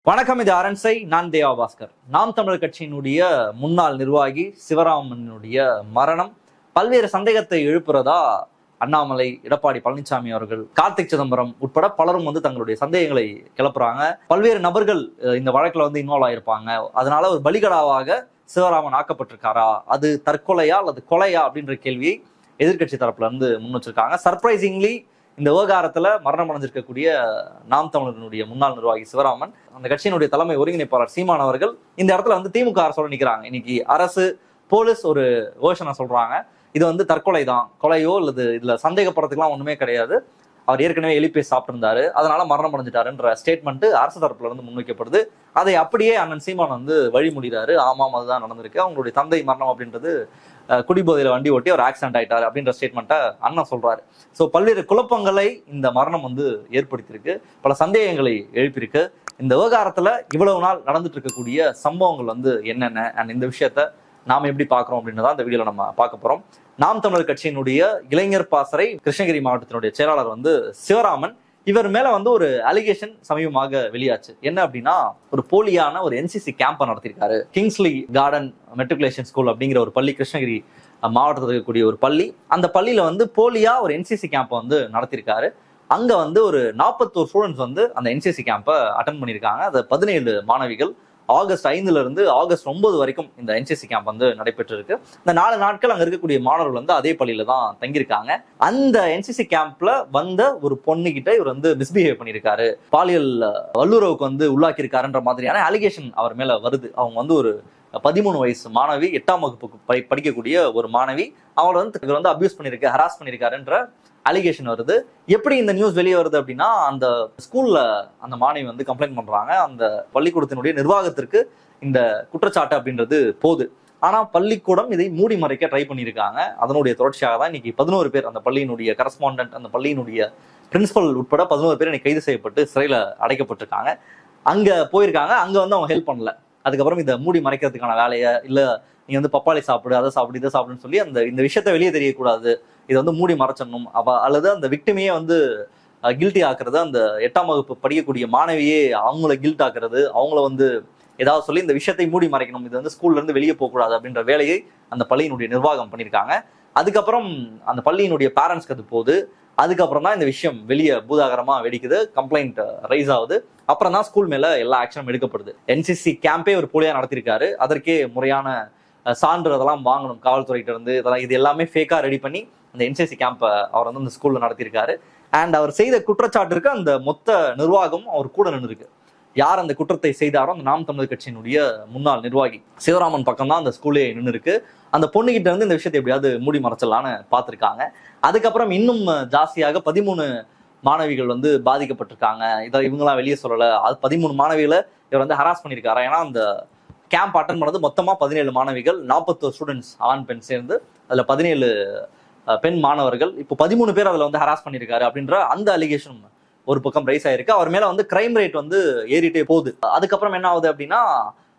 வணக்கம், இது அரண்சை. நான் தேவா பாஸ்கர். நாம் தமிழர் கட்சியினுடைய முன்னாள் நிர்வாகி சிவராமனுடைய மரணம் பல்வேறு சந்தேகத்தை எழுப்புறதா அண்ணாமலை, எடப்பாடி பழனிசாமி அவர்கள், கார்த்திக் சிதம்பரம் உட்பட பலரும் தங்களுடைய சந்தேகங்களை கிளப்புறாங்க. பல்வேறு நபர்கள் இந்த வழக்குல இன்வால்வ் ஆயிருப்பாங்க. அதனால ஒரு பலிகடாவாக சிவராமன் ஆக்கப்பட்டிருக்காரா, அது தற்கொலையா அல்லது கொலையா அப்படின்ற கேள்வியை எதிர்கட்சி தரப்புல இருந்து முன் வச்சிருக்காங்க. சர்ப்ரைசிங்லி இந்த விவகாரத்துல மரணம் அடைஞ்சிருக்கக்கூடிய நாம் தமிழர்களுடைய முன்னாள் நிர்வாகி சிவராமன், அந்த கட்சியினுடைய தலைமை ஒருங்கிணைப்பாளர் சீமான் அவர்கள் இந்த இடத்துல திமுக அரசோட நிக்கிறாங்க. இன்னைக்கு அரசு போலீஸ் ஒரு வேர்ஷனை சொல்றாங்க, இது தற்கொலை தான், கொலையோ அல்லது இதுல சந்தேகப்படுறதுக்குலாம் ஒண்ணுமே கிடையாது, அவர் ஏற்கனவே எலிப்பே சாப்பிட்டிருந்தாரு, அதனால மரணம் அடைஞ்சிட்டாருன்ற ஸ்டேட்மெண்ட் அரசு தரப்புல முன்வைக்கப்படுது. அதை அப்படியே அண்ணன் சீமான் வழிமொழிறாரு. ஆமாம், அதுதான் நடந்திருக்கு, அவங்களுடைய தந்தை மரணம் அப்படின்றது குடிபோதையில வண்டி ஓட்டி அவர் ஆக்சிடென்ட் ஆயிட்டாரு அப்படின்ற ஸ்டேட்மெண்ட்டை அண்ணன் சொல்றாரு. ஸோ பல்வேறு குழப்பங்களை இந்த மரணம் ஏற்படுத்தியிருக்கு, பல சந்தேகங்களை எழுப்பியிருக்கு. இந்த விவகாரத்துல இவ்வளவு நாள் நடந்துட்டு இருக்கக்கூடிய சம்பவங்கள் என்னென்ன அண்ட் இந்த விஷயத்த நாம எப்படி பாக்குறோம் அப்படின்றத இந்த வீடியோல நம்ம பார்க்க போறோம். நாம் தமிழர் கட்சியினுடைய இளைஞர் பாசறை கிருஷ்ணகிரி மாவட்டத்தினுடைய செயலாளர் சிவராமன், இவர் மேல ஒரு அலிகேஷன் சமீபமாக வெளியாச்சு. என்ன அப்படின்னா, ஒரு போலியான ஒரு என்சிசி கேம்பை நடத்திருக்காரு. கிங்ஸ்லி கார்டன் மெட்ரிகுலேஷன் ஸ்கூல் அப்படிங்கிற ஒரு பள்ளி, கிருஷ்ணகிரி மாவட்டத்தில் இருக்கக்கூடிய ஒரு பள்ளி. அந்த பள்ளியில போலியா ஒரு என்சிசி கேம்பை நடத்திருக்காரு. அங்க ஒரு 41 ஸ்டூடெண்ட்ஸ் அந்த என்சிசி கேம்பை அட்டன் பண்ணியிருக்காங்க. அது 17 மாணவிகள். ஆகஸ்ட் 5ல இருந்து ஆகஸ்ட் 9 வரைக்கும் இந்த என்சிசி கேம்ப் நடைபெற்று இருக்கு. இந்த 4 நாட்கள் அங்க இருக்கக்கூடிய மாணவர்கள் அதே பள்ளியில தான் தங்கியிருக்காங்க. அந்த என்சிசி கேம்ப்ல ஒரு பொண்ணு கிட்ட இவர் மிஸ்பிஹேவ் பண்ணியிருக்காரு, பாலியல் வல்லுறவுக்கு உள்ளாக்கி இருக்காருன்ற மாதிரியான அலிகேஷன் அவர் மேல வருது. அவங்க ஒரு 13 வயசு மாணவி, 8ஆம் வகுப்புக்கு படிக்கக்கூடிய ஒரு மாணவி, அவங்களை இவர் அபியூஸ் பண்ணிருக்காரு, ஹராஸ் பண்ணிருக்காருன்ற அலிகேஷன் வருது. எப்படி இந்த நியூஸ் வெளியே வருது அப்படின்னா, அந்த ஸ்கூல்ல அந்த மாணவி கம்ப்ளைண்ட் பண்றாங்க. அந்த பள்ளிக்கூடத்தினுடைய நிர்வாகத்திற்கு இந்த குற்றச்சாட்டு அப்படின்றது போகுது. ஆனா பள்ளிக்கூடம் இதை மூடி மறைக்க ட்ரை பண்ணியிருக்காங்க. அதனுடைய தொடர்ச்சியாக தான் இன்னைக்கு 11 பேர், அந்த பள்ளியினுடைய கரஸ்பாண்டன்ட், அந்த பள்ளியினுடைய பிரின்சிபல் உட்பட 11 பேர் இன்னைக்கு கைது செய்யப்பட்டு சிறையில அடைக்கப்பட்டிருக்காங்க. அங்க போயிருக்காங்க. அங்க அவங்க ஹெல்ப் பண்ணல. அதுக்கப்புறம் இதை மூடி மறைக்கிறதுக்கான வேலையை, இல்ல நீ பப்பாளி சாப்பிடு, அதை சாப்பிடு, இதை சாப்பிடுன்னு சொல்லி இந்த விஷயத்த வெளியே தெரியக்கூடாது, இதை மூடி மறைச்சிடணும், அல்லது அந்த விக்டிமையே கில்ட்டி ஆக்குறது, அந்த 8ஆம் வகுப்பு படிக்கக்கூடிய மாணவியே அவங்கள கில்ட் ஆக்குறது, அவங்கள ஏதாவது சொல்லி இந்த விஷயத்தை மூடி மறைக்கணும், இது ஸ்கூல்ல இருந்து வெளியே போகக்கூடாது அப்படின்ற வேலையை அந்த பள்ளியினுடைய நிர்வாகம் பண்ணியிருக்காங்க. அதுக்கப்புறம் அந்த பள்ளியினுடைய பேரண்ட்ஸ்க்கு அது போகுது. அதுக்கப்புறம் தான் இந்த விஷயம் வெளியே பூதாகரமா வெடிக்குது, கம்ப்ளைண்ட் ரைஸ் ஆகுது. அப்புறம் தான் ஸ்கூல் மேல எல்லா ஆக்ஷனும் எடுக்கப்படுது. என்சிசி கேம்பே ஒரு போலியா நடத்திருக்காரு, அதற்கே முறையான சான்று அதெல்லாம் வாங்கணும் காவல்துறைகிட்ட இருந்து. இது எல்லாமே ஃபேக்கா ரெடி பண்ணி அந்த என்சிசி கேம்பை அவர் அந்த ஸ்கூல்ல நடத்திருக்காரு. அண்ட் அவர் செய்த குற்றச்சாட்டிற்கு அந்த மொத்த நிர்வாகம் அவர் கூட நின்று இருக்கு. யார் அந்த குற்றத்தை செய்தாரோ அந்த நாம் தமிழர் கட்சியினுடைய முன்னாள் நிர்வாகி சிவராமன் பக்கம் தான் அந்த ஸ்கூலே நின்று இருக்கு. அந்த பொண்ணுகிட்ட இருந்து இந்த விஷயத்தை எப்படியாவது மூடி மறைச்சலான்னு பார்த்திருக்காங்க. அதுக்கப்புறம் இன்னும் ஜாஸ்தியாக 13 மாணவிகள் பாதிக்கப்பட்டிருக்காங்க. இதை இவங்களாம் வெளியே சொல்லல. அது 13 மாணவிகளை இவர் ஹராஸ் பண்ணியிருக்காரா. ஏன்னா அந்த கேம்ப் அட்டன் பண்ணது மொத்தமா 17 மாணவிகள், 41 ஸ்டூடெண்ட்ஸ் ஆண் பெண் சேர்ந்து, அதுல 17 பெண் மாணவர்கள். இப்போ 13 பேர் அதுல ஹராஸ் பண்ணியிருக்காரு அப்படின்ற அந்த அலிகேஷன் ஒரு பக்கம் ரைஸ் ஆயிருக்கு. அவர் மேல கிரைம் ரேட் ஏறிட்டே போகுது. அதுக்கப்புறம் என்ன ஆகுது அப்படின்னா,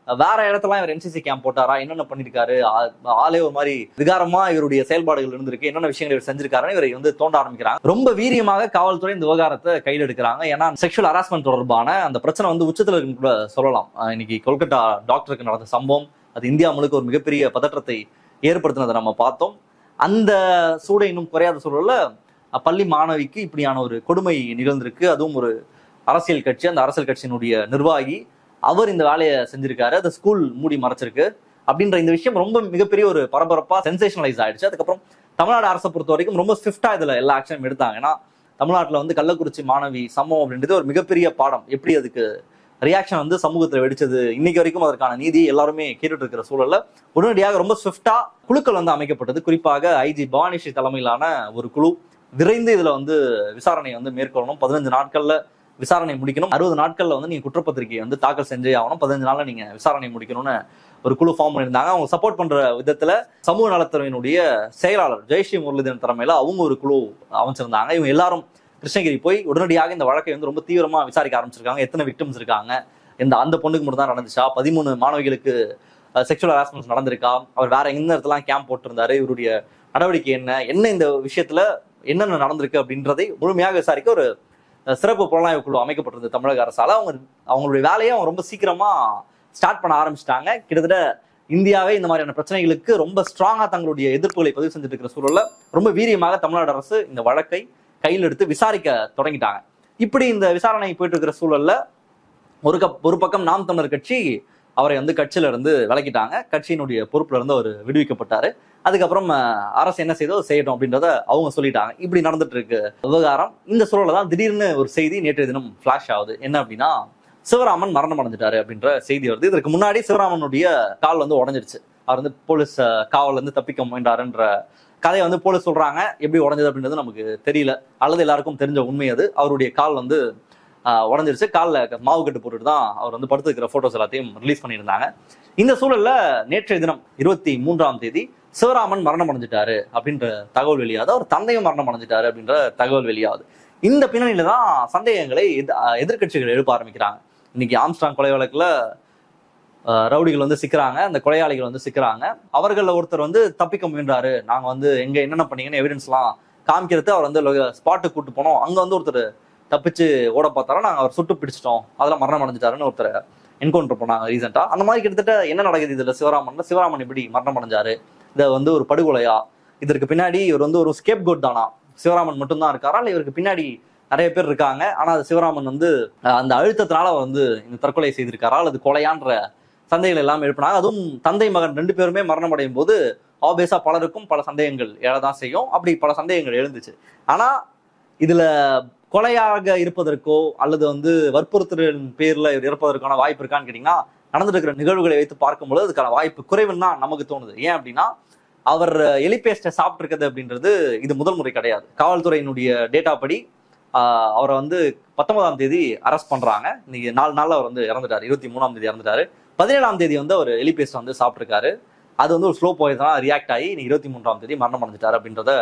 வேற இடத்துல இவர் என்சிசி கேம்ப் போட்டாரா, என்னென்ன பண்ணிருக்காரு, ஆளே ஒரு மாதிரி விகாரமா இவருடைய செயல்பாடுகள் இருந்திருக்கு, என்னென்ன விஷயங்கள் இவர் செஞ்சிருக்காருன்னு இவரை தோண்ட ஆரம்பிக்கிறாங்க. ரொம்ப வீரியமாக காவல்துறை இந்த விவகாரத்தை கையில் எடுக்கிறாங்க. ஏன்னா செக்ஷுவல் ஹராஸ்மெண்ட் தொடர்பான அந்த பிரச்சனை உச்சத்துல இருக்குன்னு கூட சொல்லலாம். இன்னைக்கு கொல்கத்தா டாக்டருக்கு நடந்த சம்பவம் அது இந்தியா முழுக்க ஒரு மிகப்பெரிய பதற்றத்தை ஏற்படுத்தினதை நம்ம பார்த்தோம். அந்த சூடை இன்னும் குறையாத சூழல்ல பள்ளி மாணவிக்கு இப்படியான ஒரு கொடுமை நிகழ்ந்திருக்கு. அதுவும் ஒரு அரசியல் கட்சி, அந்த அரசியல் கட்சியினுடைய நிர்வாகி அவர் இந்த வேலையை செஞ்சிருக்காரு, அந்த ஸ்கூல் மூடி மறைச்சிருக்கு அப்படின்ற இந்த விஷயம் ரொம்ப மிகப்பெரிய ஒரு பரபரப்பா சென்சேஷனலைஸ் ஆயிடுச்சு. அதுக்கப்புறம் தமிழ்நாடு அரசை பொறுத்த வரைக்கும் ரொம்ப ஸ்விஃப்டா இதுல எல்லா ஆக்ஷனும் எடுத்தாங்க. ஏன்னா தமிழ்நாட்டுல கள்ளக்குறிச்சி மாணவி சம்பவம் அப்படின்றது ஒரு மிகப்பெரிய பாடம். எப்படி அதுக்கு ரியாக்ஷன் சமூகத்துல வெடிச்சது, இன்னைக்கு வரைக்கும் அதற்கான நீதி எல்லாருமே கேட்டுட்டு இருக்கிற சூழல்ல உடனடியாக ரொம்ப ஸ்விஃப்டா குழுக்கள் அமைக்கப்பட்டது. குறிப்பாக ஐஜி பவானிஸ்ரீ தலைமையிலான ஒரு குழு விரைந்து இதுல விசாரணை மேற்கொள்ளணும். 15 நாட்கள்ல விசாரணை முடிக்கணும். 60 நாட்கள்ல நீங்க குற்றப்பத்திரிகை தாக்கல் செஞ்சே ஆகணும். 15 நாள்ல நீங்க விசாரணை முடிக்கணும்னு ஒரு குழு ஃபார்ம் பண்ணியிருந்தாங்க. அவங்க சப்போர்ட் பண்ற விதத்துல சமூக நலத்துறையினுடைய செயலாளர் ஜெயஸ்ரீ முரளிதரன் தலைமையில அவங்க ஒரு குழு அமைச்சிருந்தாங்க. இவங்க எல்லாரும் கிருஷ்ணகிரி போய் உடனடியாக இந்த வழக்கை ரொம்ப தீவிரமா விசாரிக்க ஆரம்பிச்சிருக்காங்க. எத்தனை விக்டிம்ஸ் இருக்காங்க, அந்த பொண்ணுக்கு மட்டும் தான் நடந்துச்சா, 13 மாணவிகளுக்கு செக்ஷுவல் ஹராஸ்மெண்ட் நடந்திருக்கா, அவர் வேற எந்த இடத்துல கேம்ப் போட்டிருந்தாரு, இவருடைய நடவடிக்கை என்ன, இந்த விஷயத்துல என்னென்ன நடந்திருக்கு அப்படின்றதை முழுமையாக விசாரிக்க ஒரு சிறப்பு புலனாய்வு குழு அமைக்கப்பட்டிருந்தது தமிழக அரசால. அவங்களுடைய வேலையை அவங்க ரொம்ப சீக்கிரமா ஸ்டார்ட் பண்ண ஆரம்பிச்சிட்டாங்க. கிட்டத்தட்ட இந்தியாவே இந்த மாதிரியான பிரச்சனைகளுக்கு ரொம்ப ஸ்ட்ராங்கா தங்களுடைய எதிர்ப்புகளை பதிவு செஞ்சுட்டு இருக்கிற சூழல்ல ரொம்ப வீரியமாக தமிழ்நாடு அரசு இந்த வழக்கை கையில் எடுத்து விசாரிக்க தொடங்கிட்டாங்க. இப்படி இந்த விசாரணை போயிட்டு இருக்கிற சூழல்ல ஒரு பக்கம் நாம் தமிழர் கட்சி அவரை கட்சியில இருந்து விலக்கிட்டாங்க. கட்சியினுடைய பொறுப்புல இருந்து அவர் விடுவிக்கப்பட்டாரு. அதுக்கப்புறம் அரசு என்ன செய்தோ செய்யட்டும் அப்படின்றத அவங்க சொல்லிட்டாங்க. இப்படி நடந்துட்டு இருக்கு விவகாரம். இந்த சூழல்ல தான் திடீர்னு ஒரு செய்தி நேற்றைய தினம் ஃபிளாஷ் ஆகுது. என்ன அப்படின்னா, சிவராமன் மரணம் அடைஞ்சிட்டாரு அப்படின்ற செய்தி வருது. இதற்கு முன்னாடி சிவராமனுடைய கால் உடஞ்சிருச்சு. அவர் போலீஸ் காவல்ல இருந்து தப்பிக்க முயன்றாருன்ற கதையை போலீஸ் சொல்றாங்க. எப்படி உடஞ்சது அப்படின்றது நமக்கு தெரியல, அல்லது எல்லாருக்கும் தெரிஞ்ச உண்மை அது. அவருடைய கால் உடஞ்சிருச்சு. காலில் மாவு கட்டு போட்டுட்டு தான் அவர் படுத்துக்கிற போட்டோஸ் எல்லாத்தையும் ரிலீஸ் பண்ணியிருந்தாங்க. இந்த சூழல்ல நேற்றைய தினம் 23ஆம் தேதி சிவராமன் மரணம் அடைஞ்சிட்டாரு அப்படின்ற தகவல் வெளியாகுது. அவர் தந்தையும் மரணம் அடைஞ்சிட்டாரு அப்படின்ற தகவல் வெளியாகுது. இந்த பின்னணியில தான் சந்தேகங்களை எதிர்கட்சிகள் எழுப்ப ஆரம்பிக்கிறாங்க. இன்னைக்கு ஆம்ஸ்ட்ராங் கொலை வழக்குல ரவுடிகள் சிக்கிறாங்க, அந்த கொலையாளிகள் சிக்கிறாங்க. அவர்கள ஒருத்தர் தப்பிக்க முயன்றாரு, நாங்க எங்க என்னென்ன பண்ணீங்கன்னு எவிடன்ஸ் எல்லாம் காமிக்கிறது. அவர் ஸ்பாட்டுக்கு கூட்டு போனோம், அங்க ஒருத்தர் தப்பிச்சு ஓட பார்த்தாரோ, நாங்க அவர் சுட்டு பிடிச்சிட்டோம், அதெல்லாம் மரணம் அடைஞ்சிட்டாருன்னு ஒருத்தர் என்கவுண்டர் பண்ணாங்க ரீசெண்டா. அந்த மாதிரி கிட்டத்தட்ட என்ன நடக்குது இதுல சிவராமன் எப்படி மரணம் அடைஞ்சாரு, இதை ஒரு படுகொலையா, இதற்கு பின்னாடி இவர் ஒரு ஸ்கேப் கோட் தானா, சிவராமன் மட்டும்தான் இருக்காரா, இல்ல இவருக்கு பின்னாடி நிறைய பேர் இருக்காங்க, ஆனா அது சிவராமன் அந்த அழுத்தத்தினால இந்த தற்கொலை செய்திருக்காரா அல்லது கொலையான்ற சந்தேகங்கள் எல்லாம் எழுப்பினாங்க. அதுவும் தந்தை மகன் 2 பேருமே மரணம் அடையும் போது ஆப்வியஸா பலருக்கும் பல சந்தேகங்கள் எழதான் செய்யும். அப்படி பல சந்தேகங்கள் எழுந்துச்சு. ஆனா இதுல கொலையாக இருப்பதற்கோ அல்லது வற்புறுத்தலின் பேர்ல இறப்பதற்கான வாய்ப்பு இருக்கான்னு கேட்டீங்கன்னா, நடந்துட்டு இருக்கிற நிகழ்வுகளை வைத்து பார்க்கும்போது அதுக்கான வாய்ப்பு குறைவுன்னு தான் நமக்கு தோணுது. ஏன் அப்படின்னா, அவர் எலிபேஸ்ட சாப்பிட்டு இருக்கிறது அப்படின்றது இது முதல் முறை கிடையாது. காவல்துறையினுடைய டேட்டா படி அவரை 19ஆம் தேதி அரெஸ்ட் பண்றாங்க. இன்னைக்கு 4 நாள்ல அவர் இறந்துட்டாரு. 23ஆம் தேதி இறந்துட்டாரு. 17ஆம் தேதி அவர் எலிபேஸ்ட் சாப்பிட்டுருக்காரு. அது ஒரு ஸ்லோ பாய்சனா ரியாக்ட் ஆகி இன்னைக்கு 23ஆம் தேதி மரணம் அடைஞ்சிட்டாரு அப்படின்றத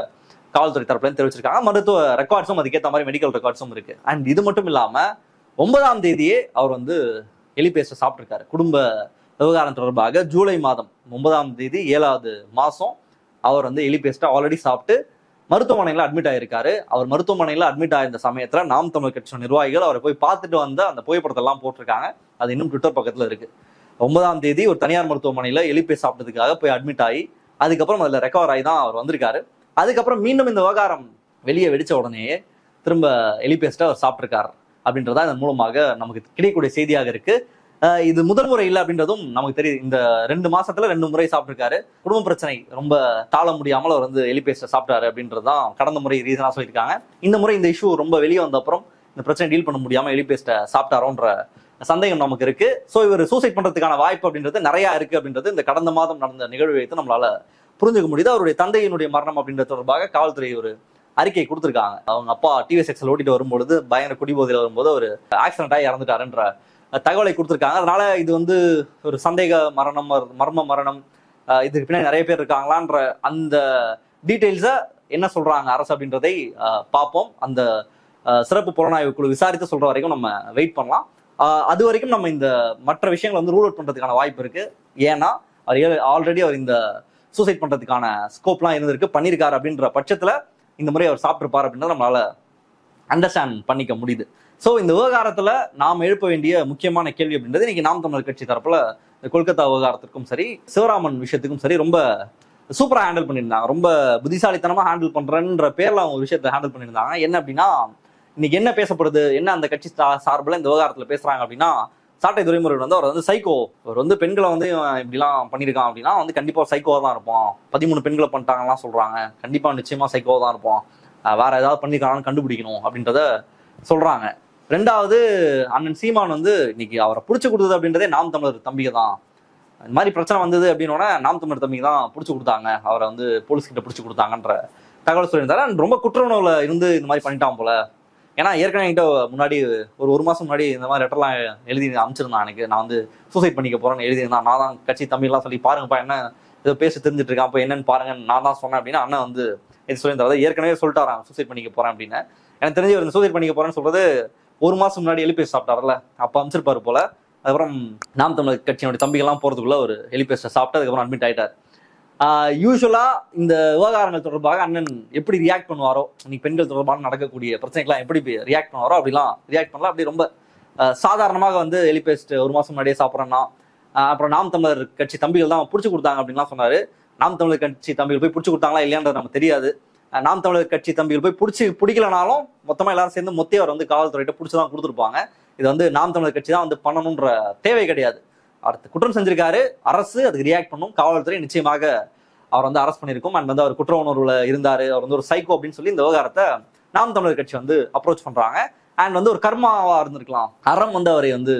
காவல்துறை தரப்புல தெரிவிச்சிருக்காங்க. மருத்துவ ரெக்கார்ட்ஸும் அதுக்கேற்ற மாதிரி மெடிக்கல் ரெக்கார்ட்ஸும் இருக்கு. அண்ட் இது மட்டும் இல்லாம 9ஆம் தேதியே அவர் எலிபேஸ்ட சாப்பிட்டுருக்காரு. குடும்ப விவகாரம் தொடர்பாக ஜூலை மாதம் 9ஆம் தேதி 7வது மாசம் அவர் எலிபேஸ்ட ஆல்ரெடி சாப்பிட்டு மருத்துவமனையில அட்மிட் ஆயிருக்காரு. அவர் மருத்துவமனையில அட்மிட் ஆயிருந்த சமயத்துல நாம் தமிழர் கட்சி நிர்வாகிகள் அவரை போய் பார்த்துட்டு அந்த புகைப்படத்தை எல்லாம் போட்டிருக்காங்க. அது இன்னும் ட்விட்டர் பக்கத்துல இருக்கு. 9ஆம் தேதி ஒரு தனியார் மருத்துவமனையில எலிபேஸ்ட் சாப்பிட்டதுக்காக போய் அட்மிட் ஆகி அதுக்கப்புறம் அதுல ரெக்கவர் ஆகி தான் அவர் வந்திருக்காரு. அதுக்கப்புறம் மீண்டும் இந்த விவகாரம் வெளியே வெடிச்ச உடனேயே திரும்ப எலிபேஸ்ட அவர் சாப்பிட்டிருக்காரு அப்படின்றதா இதன் மூலமாக நமக்கு கிடைக்கக்கூடிய செய்தியாக இருக்கு. இது முதல் முறை இல்லை அப்படின்றதும் நமக்கு தெரியுது. இந்த 2 மாசத்துல 2 முறை சாப்பிட்டிருக்காரு. குடும்ப பிரச்சனை ரொம்ப தாழ முடியாமல் அவர் எலிபேஸ்ட சாப்பிட்டாரு அப்படின்றதுதான் கடந்த முறை ரீசனா சொல்லியிருக்காங்க. இந்த முறை இந்த இஷ்யூ ரொம்ப வெளியே வந்த அப்புறம் இந்த பிரச்சனை டீல் பண்ண முடியாம எலிபேஸ்ட சாப்பிட்டாரோன்ற சந்தேகம் நமக்கு இருக்கு. ஸோ இவர் சூசைட் பண்றதுக்கான வாய்ப்பு அப்படின்றது நிறைய இருக்கு அப்படின்றது இந்த கடந்த மாதம் நடந்த நிகழ்வு வைத்து நம்மளால புரிஞ்சுக்க முடியுது. அவருடைய தந்தையினுடைய மரணம் அப்படின்ற தொடர்பாக காவல்துறை ஒரு அறிக்கை கொடுத்திருக்காங்க. அவங்க அப்பா டிவிஎஸ் எக்ஸல் ஓட்டிட்டு வரும்பொழுது பயங்கர குடிபோதையில் வரும்போது ஒரு ஆக்சிடென்ட் ஆகி இறந்துட்டாருன்ற தகவலை கொடுத்திருக்காங்க. அதனால இது ஒரு சந்தேக மரணம், மர்ம மரணம், இதுக்கு பின்னாடி நிறைய பேர் இருக்காங்களான்ற அந்த டீட்டெயில்ஸை என்ன சொல்றாங்க அரசு அப்படின்றதை பார்ப்போம். அந்த சிறப்பு புலனாய்வு குழு விசாரித்து சொல்ற வரைக்கும் நம்ம வெயிட் பண்ணலாம். அது வரைக்கும் நம்ம இந்த மற்ற விஷயங்கள் ரூல் அவுட் பண்றதுக்கான வாய்ப்பு இருக்கு. ஏன்னா அவர் ஆல்ரெடி அவர் இந்த சூசைட் பண்றதுக்கான ஸ்கோப்லாம் இருந்திருக்கு, பண்ணியிருக்காரு அப்படின்ற பட்சத்துல இந்த முறை அவர் சாப்பிட்டுருப்பார் அப்படின்றத நம்மளால அண்டர்ஸ்டாண்ட் பண்ணிக்க முடியுது. ஸோ இந்த விவகாரத்துல நாம் எழுப்ப வேண்டிய முக்கியமான கேள்வி அப்படின்றது இன்னைக்கு நாம் தமிழர் கட்சி தரப்புல இந்த கொல்கத்தா விவகாரத்திற்கும் சரி, சிவராமன் விஷயத்துக்கும் சரி ரொம்ப சூப்பரா ஹேண்டில் பண்ணியிருந்தாங்க. ரொம்ப புத்திசாலித்தனமா ஹேண்டில் பண்றேன்ற பேர்ல அவங்க ஒரு விஷயத்தை ஹேண்டில் பண்ணியிருந்தாங்க. என்ன அப்படின்னா, இன்னைக்கு என்ன பேசப்படுது, என்ன அந்த கட்சி சார்பில் இந்த விவகாரத்துல பேசுறாங்க அப்படின்னா, சாட்டை துரைமுருகன் அவர் சைக்கோ, அவர் பெண்களை இப்படிலாம் பண்ணியிருக்கான் அப்படின்னா கண்டிப்பா சைக்கோவா தான் இருப்போம். 13 பெண்களை பண்ணிட்டாங்கலாம் சொல்றாங்க, கண்டிப்பா நிச்சயமா சைக்கோவா தான் இருப்போம், வேற ஏதாவது பண்ணிருக்காங்கன்னு கண்டுபிடிக்கணும் அப்படின்றத சொல்றாங்க. 2வது, அண்ணன் சீமான் இன்னைக்கு அவரை பிடிச்சு கொடுத்தது அப்படின்றதே நாம் தமிழர் தம்பிகை தான். இந்த மாதிரி பிரச்சனை வந்தது அப்படின்னோட நாம் தமிழர் தம்பிக்கு தான் பிடிச்சு கொடுத்தாங்க, அவரை போலீஸ் கிட்ட பிடிச்சு கொடுத்தாங்கன்ற தகவல் சொல்லியிருந்தாரு. ரொம்ப குற்ற உணவுல இந்த மாதிரி பண்ணிட்டான் போல. ஏன்னா ஏற்கனவே என்கிட்ட முன்னாடி ஒரு மாசம் முன்னாடி இந்த மாதிரி லெட்டர்லாம் எழுதி அமைச்சிருந்தான். எனக்கு நான் சூசைட் பண்ணிக்க போறேன்னு எழுதியிருந்தான். நான் தான் கட்சி தம்பிலாம் சொல்லி பாருங்கப்பா என்ன ஏதோ பேசி தெரிஞ்சுட்டு இருக்கான், அப்போ என்னன்னு பாருங்க நான் தான் சொன்னேன் அப்படின்னா அண்ணன் இது சொல்லியிருந்தாரு. ஏற்கனவே சொல்லிட்டாரான் சூசைட் பண்ணிக்க போறேன் அப்படின்னு. எனக்கு தெரிஞ்சு ஒரு சூசைட் பண்ணிக்க போறேன்னு சொல்றது 1 மாசம் முன்னாடி எலிபேஸ்ட் சாப்பிட்டாருல, அப்போ அமைச்சிருப்பாரு போல. அதுக்கப்புறம் நாம் தமிழர் கட்சியினுடைய தம்பிகள்லாம் போறதுக்குள்ள ஒரு எலிபேஸ்ட்டை சாப்பிட்டு அதுக்கப்புறம் அட்மிட் ஆயிட்டார். யூஸ்வலா இந்த விவகாரங்கள் தொடர்பாக அண்ணன் எப்படி ரியாக்ட் பண்ணுவாரோ, நீ பெண்கள் தொடர்பான நடக்கக்கூடிய பிரச்சனைகள்லாம் எப்படி ரியாக்ட் பண்ணுவாரோ அப்படிலாம் ரியாக்ட் பண்ணலாம். அப்படி ரொம்ப சாதாரணமாக வந்து எலி பேஸ்ட் 1 மாசம் முன்னாடியே சாப்பிட்றேன்னா, அப்புறம் நாம் தமிழர் கட்சி தம்பிகள் தான் பிடிச்சி கொடுத்தாங்க அப்படின்லாம் சொன்னாரு. நாம் தமிழர் கட்சி தம்பிகள் போய் பிடிச்சி கொடுத்தாங்களா இல்லையான்றது நமக்கு தெரியாது. நாம் தமிழர் கட்சி தம்பிகள் போய் பிடிக்கலனாலும் மொத்தமா எல்லாரும் சேர்ந்து மொத்தியவர் வந்து காவல்துறையிட்ட பிடிச்சதான் கொடுத்துருப்பாங்க. இது வந்து நாம் தமிழர் கட்சி தான் வந்து பண்ணணும்ன்ற தேவை கிடையாது. அடுத்து குற்றம் செஞ்சிருக்காரு, அரசு அதுக்கு ரியாக்ட் பண்ணும். காவல்துறை நிச்சயமாக அவர் வந்து அரெஸ்ட் பண்ணியிருக்கும். அண்ட் வந்து அவர் குற்ற உணர்வுல இருந்தாரு, அவர் வந்து ஒரு சைக்கோ அப்படின்னு சொல்லி இந்த விவகாரத்தை நாம் தமிழர் கட்சி வந்து அப்ரோச் பண்றாங்க. அண்ட் வந்து ஒரு கர்மாவா இருந்திருக்கலாம், அறம் வந்து அவரை வந்து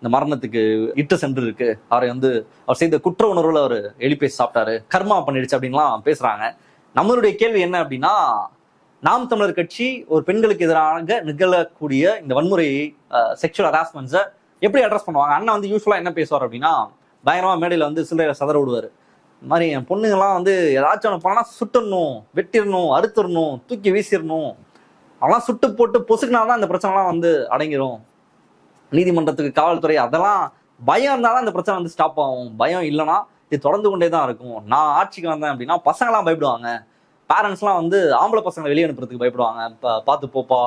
இந்த மரணத்துக்கு இட்டு சென்று இருக்கு, அவரை வந்து அவர் செய்த குற்ற உணர்வுல அவர் எலிபேசி சாப்பிட்டாரு, கர்மா பண்ணிடுச்சு அப்படின்லாம் பேசுறாங்க. நம்மளுடைய கேள்வி என்ன அப்படின்னா, நாம் தமிழர் கட்சி ஒரு பெண்களுக்கு எதிராக நிகழக்கூடிய இந்த வன்முறையை, செக்ஷுவல் ஹராஸ்மெண்ட்ஸை எப்படி அட்ரஸ் பண்ணுவாங்க? அண்ணன் வந்து யூஸ்வலா என்ன பேசுவார் அப்படின்னா, பயங்கரமா மேடையில வந்து சில்லறையில சதற விடுவாரு. இந்த மாதிரி என் பொண்ணுங்கெல்லாம் வந்து ஏதாச்சும் ஒன்று பண்ணா சுட்டுடணும், வெட்டிடணும், அறுத்துடணும், தூக்கி வீசிடணும், அவெல்லாம் சுட்டு போட்டு பொசுக்கினாதான் இந்த பிரச்சனைலாம் வந்து அடங்கிடும். நீதிமன்றத்துக்கு, காவல்துறை, அதெல்லாம் பயம் இருந்தாலும் இந்த பிரச்சனை வந்து ஸ்டாப் ஆகும். பயம் இல்லைன்னா இது தொடர்ந்து கொண்டே தான் இருக்கும். நான் ஆட்சிக்கு வந்தேன் அப்படின்னா பசங்களாம் பயப்படுவாங்க, பேரண்ட்ஸ்லாம் வந்து ஆம்பளை பசங்களை வெளியே அனுப்புறதுக்கு பயப்படுவாங்க. இப்போ பார்த்து போப்பா,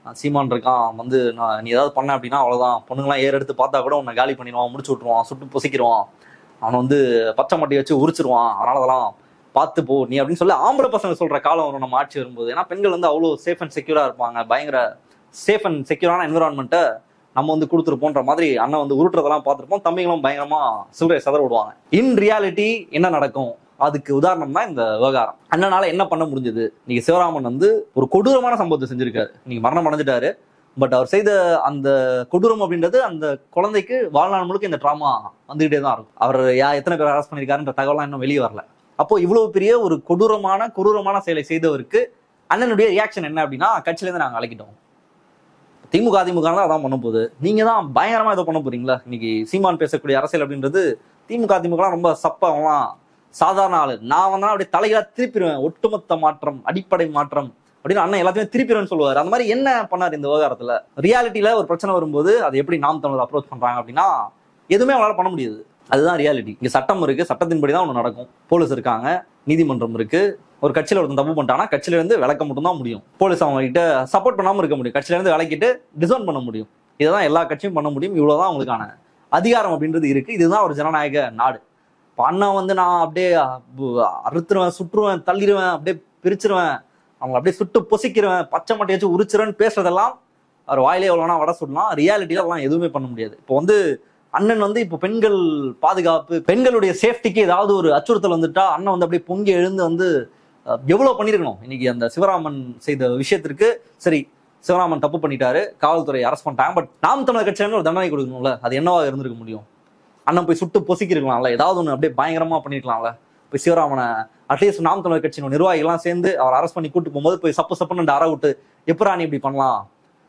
சீமான் இருக்கான் வந்து, நீ ஏதாவது பண்ண அப்படின்னா அவ்வளோதான், பொண்ணுங்களாம் எடுத்து பார்த்தா கூட உன்னை காலி பண்ணிடுவான், முடிச்சு விட்ருவான், சுட்டு பொசிக்கிடுவான், அவனை வந்து பச்சை மட்டையை வச்சு உரிச்சிருவான், அதனால அதெல்லாம் பார்த்து போ நீ அப்படின்னு சொல்லி ஆம்பளை பசங்க சொல்ற காலம் வரும் நம்ம ஆட்சி வரும்போது. ஏன்னா பெண்கள் வந்து அவ்வளோ சேஃப் அண்ட் செக்யூரா இருப்பாங்க, பயங்கர சேஃப் அண்ட் செக்யூரான என்விரான்மெண்ட்டை நம்ம வந்து கொடுத்துருப்போன்ற மாதிரி அண்ணன் வந்து உருட்டுறதெல்லாம் பார்த்துருப்போம். தம்பிகளும் பயங்கரமா சில்லறை சதற விடுவாங்க. இன் ரியாலிட்டி என்ன நடக்கும்? அதுக்கு உதாரணம் தான் இந்த விவகாரம். அண்ணனால என்ன பண்ண முடிஞ்சது? இன்னைக்கு சிவராமன் வந்து ஒரு கொடூரமான சம்பவத்தை செஞ்சிருக்காரு. இன்னைக்கு மரணம் அடைஞ்சிட்டாரு. பட் அவர் செய்த அந்த கொடூரம் அப்படின்றது அந்த குழந்தைக்கு வாழ்நாள் முழுக்க இந்த ட்ராமா வந்துகிட்டே தான் இருக்கும். அவர் எத்தனை பேர் அரெஸ்ட் பண்ணியிருக்காருன்ற தகவலாம் இன்னும் வெளியே வரல. அப்போ இவ்வளவு பெரிய ஒரு கொடூரமான செயலை செய்தவருக்கு அண்ணனுடைய ரியாக்ஷன் என்ன அப்படின்னா, கட்சியிலேருந்து நாங்கள் அழைக்கிட்டோம். திமுக தான் அதான் பண்ண போகுது, நீங்க தான் பயங்கரமா இதை பண்ண போறீங்களா? இன்னைக்கு சீமான் பேசக்கூடிய அரசியல் அப்படின்றது திமுக ரொம்ப சப்பலாம் சாதாரண ஆளு. நான் வந்தா அப்படியே தலைகளா திருப்பிடுவேன், ஒட்டுமொத்த மாற்றம், அடிப்படை மாற்றம் அப்படின்னு அண்ணன் எல்லாத்தையுமே திருப்பிடுவேன்னு சொல்லுவார். அந்த மாதிரி என்ன பண்ணார் இந்த விவகாரத்துல? ரியாலிட்டியில ஒரு பிரச்சனை வரும்போது அது எப்படி நாம் தமிழர் அப்ரோச் பண்றாங்க அப்படின்னா, எதுவுமே அவங்களால பண்ண முடியாது. அதுதான் ரியாலிட்டி. இங்க சட்டம் இருக்கு, சட்டத்தின்படி தான் ஒன்று நடக்கும். போலீஸ் இருக்காங்க, நீதிமன்றம் இருக்கு. ஒரு கட்சியில ஒருத்தன் தப்பு பண்ணிட்டானா கட்சியில இருந்து விளக்க மட்டும் தான் முடியும். போலீஸ் அவங்க கிட்ட சப்போர்ட் பண்ணாம இருக்க முடியும், கட்சியில இருந்து விளக்கிட்டு டிசோன் பண்ண முடியும். இதான் எல்லா கட்சியும் பண்ண முடியும். இவ்வளவுதான் அவங்களுக்கான அதிகாரம் அப்படின்றது இருக்கு. இதுதான் ஒரு ஜனநாயக நாடு. அண்ணா வந்து நான் அப்படியே அறுத்துருவேன், சுற்றுவேன், தள்ளிடுவேன், அப்படியே பிரிச்சிருவேன், அவங்க அப்படியே சுட்டு பொசிக்கிறேன், பச்சை மட்டை வச்சு உரிச்சிருவேன்னு பேசுறதெல்லாம் அவர் வாயிலே எவ்வளோனா வட சொல்லலாம். ரியாலிட்டியில அதெல்லாம் எதுவுமே பண்ண முடியாது. இப்போ வந்து அண்ணன் வந்து இப்போ பெண்கள் பாதுகாப்பு, பெண்களுடைய சேஃப்டிக்கு ஏதாவது ஒரு அச்சுறுத்தல் வந்துட்டா அண்ணன் வந்து அப்படியே பொங்கி எழுந்து வந்து எவ்வளவு பண்ணிருக்கணும். இன்னைக்கு அந்த சிவராமன் செய்த விஷயத்திற்கு சரி, சிவராமன் தப்பு பண்ணிட்டாரு, காவல்துறை அரெஸ்ட் பண்ணிட்டாங்க, பட் நாம் தமிழர் கட்சியில ஒரு தண்டனை கொடுக்கணும்ல. அது என்னவா இருந்திருக்க முடியும்? அண்ணன் போய் சுட்டு பொசிக்கிருக்கலாம்ல, ஏதாவது ஒன்று அப்படியே பயங்கரமா பண்ணிருக்கலாம்ல. போய் சிவராமனை அட்லீஸ்ட் நாம் தமிழர் கட்சியின் நிர்வாகிகள்லாம் சேர்ந்து அவர் அரெஸ்ட் பண்ணி கூட்டு போகும்போது போய் சப்புன்னு அற விட்டு, எப்பரா நீ இப்படி பண்ணலாம்,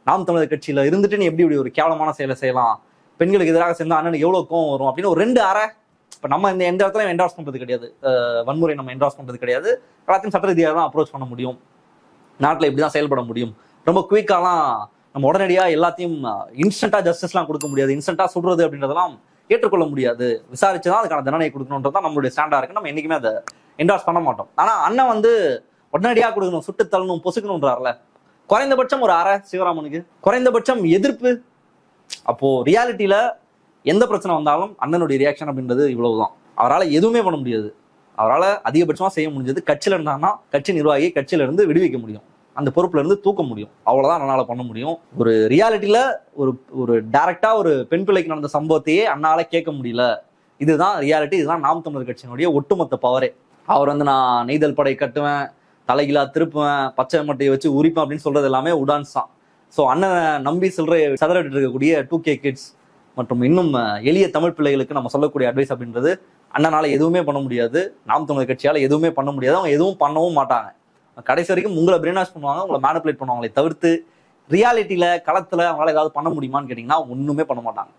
நாம் தமிழர் கட்சியில இருந்துட்டு நீ எப்படி இப்படி ஒரு கேவலமான செயலை செய்யலாம், பெண்களுக்கு எதிராக சேர்ந்து அண்ணனுக்கு எவ்வளவு கோவம் வரும் அப்படின்னு ஒரு 2 அறை. இப்ப நம்ம எந்த இடத்துல என்டார்ஸ் பண்றது கிடையாது, வன்முறை நம்ம என்டார்ஸ் பண்றது கிடையாது. எல்லாத்தையும் சட்ட ரீதியாக தான் அப்ரோச் பண்ண முடியும், நாட்டில் இப்படிதான் செயல்பட முடியும். ரொம்ப குயிக்காலாம் நம்ம உடனடியா எல்லாத்தையும் இன்ஸ்டன்டா ஜஸ்டிஸ்லாம் கொடுக்க முடியாது. இன்ஸ்டன்டா சுடுறது அப்படின்றதெல்லாம் ஏற்றுக்கொள்ள முடியாது. விசாரிச்சுதான் அதுக்கான தண்டனை கொடுக்கணுன்றதான் நம்மளுடைய ஸ்டாண்டா இருக்கு. நம்ம என்னைக்குமே அதை என்டார்ஸ் பண்ண மாட்டோம். ஆனா அண்ணன் வந்து உடனடியா கொடுக்கணும், சுட்டு தள்ளணும், பொசுக்கணும்ன்றார்ல. குறைந்தபட்சம் ஒரு அறை சிவராமனுக்கு, குறைந்தபட்சம் எதிர்ப்பு. அப்போ ரியாலிட்டியில எந்த பிரச்சனை வந்தாலும் அண்ணனுடைய ரியாக்ஷன் அப்படின்றது இவ்வளவுதான். அவரால் எதுவுமே பண்ண முடியாது. அவரால் அதிகபட்சமா செய்ய முடிஞ்சது, கட்சியில இருந்தாங்கன்னா கட்சி நிர்வாகி கட்சியில இருந்து விடுவிக்க முடியும், அந்த பொறுப்புல இருந்து தூக்க முடியும். அவ்வளவுதான் அண்ணால பண்ண முடியும். ஒரு ரியாலிட்டியில ஒரு டைரக்டா ஒரு பெண் பிள்ளைக்கு நடந்த சம்பவத்தையே அண்ணால கேட்க முடியல. இதுதான் ரியாலிட்டி. இதுதான் நாம் தமிழர் கட்சியினுடைய ஒட்டுமொத்த பவரே. அவர் வந்து நான் நெய்தல் படை கட்டுவேன், தலைகிலா திருப்புவேன், பச்சை மட்டையை வச்சு உரிப்பேன் அப்படின்னு சொல்றது எல்லாமே உடான்ஸ் தான். ஸோ அண்ணனை நம்பி சில்லறை சதறிட்டு இருக்கக்கூடிய 2K கிட்ஸ் மற்றும் இன்னும் எளிய தமிழ் பிள்ளைகளுக்கு நம்ம சொல்லக்கூடிய அட்வைஸ் அப்படின்றது, அண்ணனால எதுவுமே பண்ண முடியாது, நாம் தமிழர் கட்சியால எதுவுமே பண்ண முடியாது, அவங்க எதுவும் பண்ணவும் மாட்டாங்க. கடைசி வரைக்கும் உங்களை பிரெயின் வாஷ் பண்ணுவாங்க, உங்களை மேனிபுலேட் பண்ணுவாங்களே தவிர்த்து ரியாலிட்டியில களத்துல அவங்களால ஏதாவது பண்ண முடியுமான்னு கேட்டீங்கன்னா ஒண்ணுமே பண்ண மாட்டாங்க.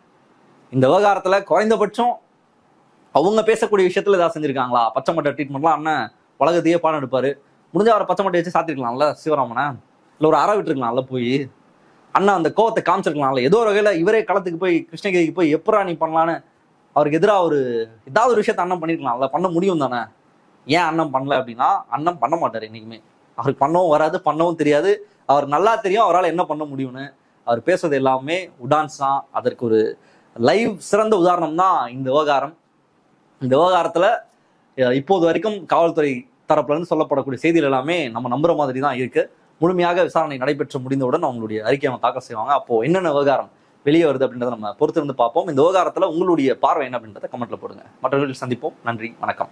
இந்த விவகாரத்துல குறைந்தபட்சம் அவங்க பேசக்கூடிய விஷயத்துல ஏதாவது செஞ்சிருக்காங்களா? பச்சை மட்டை ட்ரீட்மெண்ட்லாம் அண்ணன் உலகத்தையே பாடம் எடுப்பாரு. முடிஞ்ச அவரை பச்சை மட்டை வச்சு சாத்திருக்கலாம்ல சிவராமனை, இல்லை ஒரு அற விட்டுருக்கலாம்ல, போய் அண்ணா அந்த கோவத்தை காமிச்சிருக்கலாம்ல. ஏதோ ஒரு வகையில இவரே களத்துக்கு போய் கிருஷ்ணகிரிக்கு போய் எப்பரா நீ பண்ணலான்னு அவருக்கு எதிராக ஏதாவது ஒரு விஷயத்த அண்ணன் பண்ணிருக்கலாம்ல. பண்ண முடியும் தானே? ஏன் அண்ணன் பண்ணல அப்படின்னா, அண்ணன் பண்ண மாட்டார் என்னைக்குமே. அவருக்கு பண்ணவும் வராது, பண்ணவும் தெரியாது. அவர் நல்லா தெரியும் அவரால் என்ன பண்ண முடியும்னு. அவர் பேசுறது எல்லாமே உடான்ஸ் தான். அதற்கு ஒரு லைவ் சிறந்த உதாரணம் தான் இந்த விவகாரம். இந்த விவகாரத்துல இப்போது வரைக்கும் காவல்துறை தரப்புல இருந்து சொல்லப்படக்கூடிய செய்திகள் எல்லாமே நம்ம நம்புற மாதிரி தான் இருக்கு. முழுமையாக விசாரணை நடைபெற்று முடிந்தவுடன் அவங்களுடைய அறிக்கையை அவங்க தாக்கல் செய்வாங்க. அப்போ என்னென்ன விவகாரம் வெளியே வருது அப்படின்றத நம்ம பொறுத்திருந்து பார்ப்போம். இந்த விவகாரத்துல உங்களுடைய பார்வை என்ன அப்படின்றத கமெண்ட்ல போடுங்க. மற்றவர்கள் சந்திப்போம். நன்றி, வணக்கம்.